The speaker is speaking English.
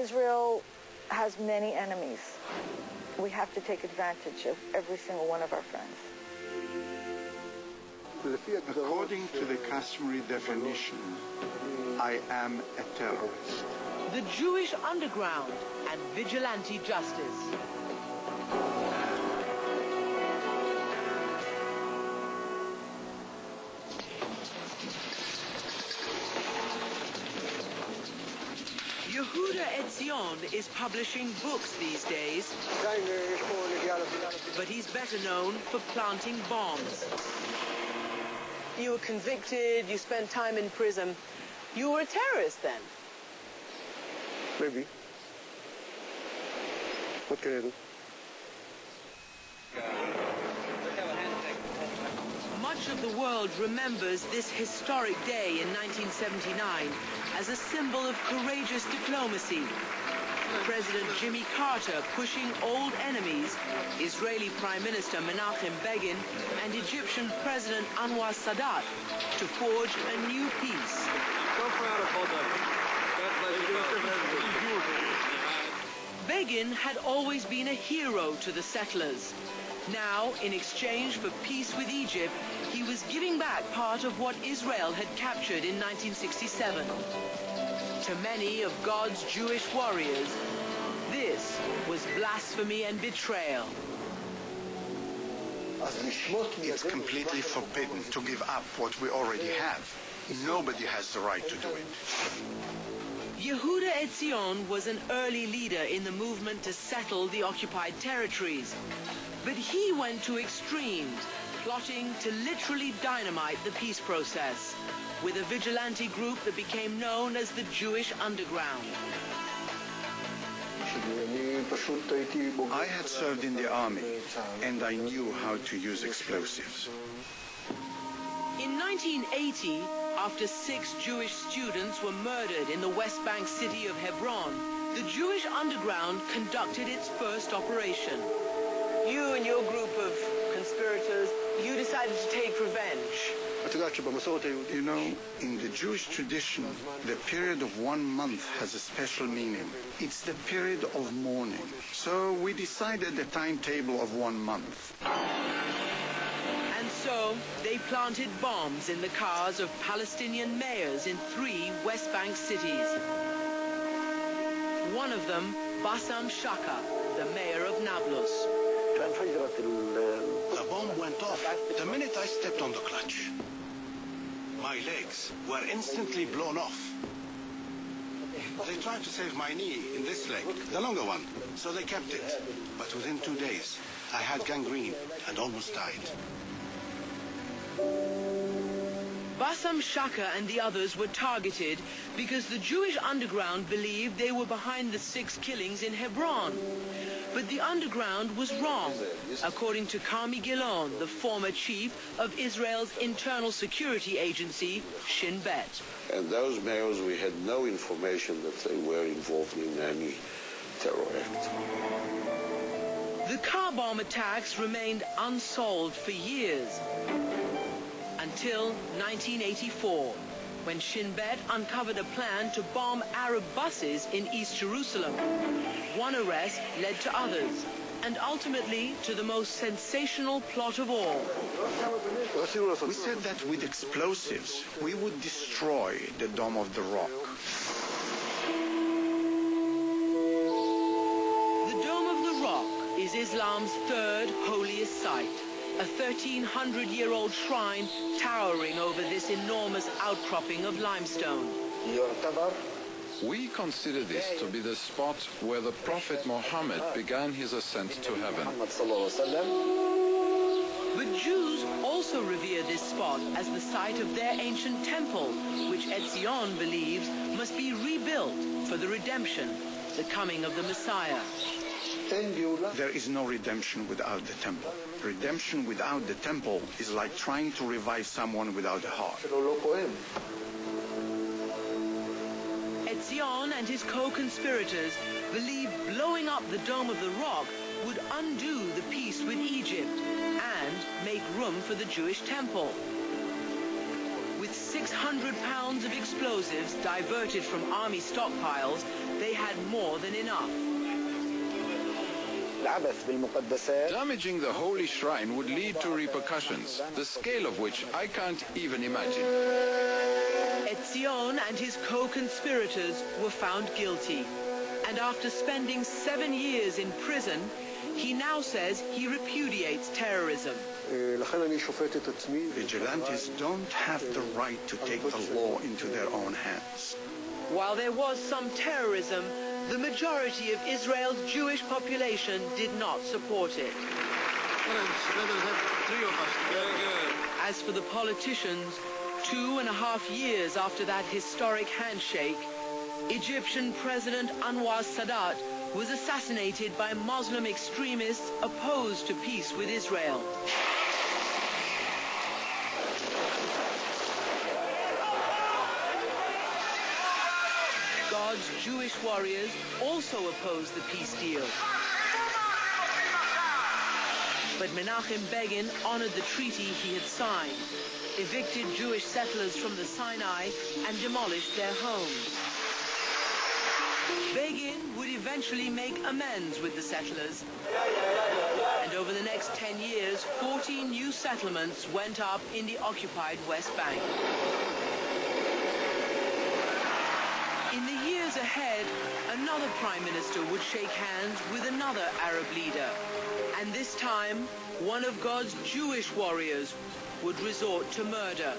Israel has many enemies. We have to take advantage of every single one of our friends. According to the customary definition, I am a terrorist. The Jewish underground and vigilante justice. Yehuda Etzion is publishing books these days, but he's better known for planting bombs. You were convicted, you spent time in prison. You were a terrorist then? Maybe. What can I do? Much of the world remembers this historic day in 1979 as a symbol of courageous diplomacy. President Jimmy Carter pushing old enemies, Israeli Prime Minister Menachem Begin and Egyptian President Anwar Sadat to forge a new peace. Begin had always been a hero to the settlers. Now, in exchange for peace with Egypt, he was giving back part of what Israel had captured in 1967. To many of God's Jewish warriors, this was blasphemy and betrayal. It's completely forbidden to give up what we already have. Nobody has the right to do it. Yehuda Etzion was an early leader in the movement to settle the occupied territories. But he went to extremes, plotting to literally dynamite the peace process, with a vigilante group that became known as the Jewish Underground. I had served in the army, and I knew how to use explosives. In 1980, after 6 Jewish students were murdered in the West Bank city of Hebron, the Jewish Underground conducted its first operation. You and your group of conspirators, you decided to take revenge. You know, in the Jewish tradition, the period of 1 month has a special meaning. It's the period of mourning. So we decided a timetable of 1 month. And so they planted bombs in the cars of Palestinian mayors in 3 West Bank cities. One of them, Bassam Shaka, the mayor of Nablus. The bomb went off the minute I stepped on the clutch. My legs were instantly blown off. They tried to save my knee in this leg, the longer one, so they kept it. But within 2 days, I had gangrene and almost died. Bassam Shaka and the others were targeted because the Jewish underground believed they were behind the 6 killings in Hebron. But the underground was wrong, according to Carmi Gilon, the former chief of Israel's internal security agency, Shin Bet. And those mayors, we had no information that they were involved in any terror act. The car bomb attacks remained unsolved for years, until 1984, when Shin Bet uncovered a plan to bomb Arab buses in East Jerusalem. One arrest led to others, and ultimately to the most sensational plot of all. We said that with explosives, we would destroy the Dome of the Rock. The Dome of the Rock is Islam's 3rd holiest site, a 1,300-year-old shrine towering over this enormous outcropping of limestone. We consider this to be the spot where the Prophet Muhammad began his ascent to heaven. But Jews also revere this spot as the site of their ancient temple, which Etzion believes must be rebuilt for the redemption, the coming of the Messiah. There is no redemption without the temple. Redemption without the temple is like trying to revive someone without a heart. Etzion and his co-conspirators believed blowing up the Dome of the Rock would undo the peace with Egypt and make room for the Jewish temple. With 600 pounds of explosives diverted from army stockpiles, they had more than enough. Damaging the holy shrine would lead to repercussions, the scale of which I can't even imagine. Etzion and his co-conspirators were found guilty. And after spending 7 years in prison, he now says he repudiates terrorism. Vigilantes don't have the right to take the law into their own hands. While there was some terrorism, the majority of Israel's Jewish population did not support it. As for the politicians, 2.5 years after that historic handshake, Egyptian President Anwar Sadat was assassinated by Muslim extremists opposed to peace with Israel. God's Jewish warriors also opposed the peace deal. But Menachem Begin honored the treaty he had signed, evicted Jewish settlers from the Sinai, and demolished their homes. Begin would eventually make amends with the settlers, and over the next 10 years, 14 new settlements went up in the occupied West Bank. In the years ahead, another prime minister would shake hands with another Arab leader, and this time, one of God's Jewish warriors would resort to murder.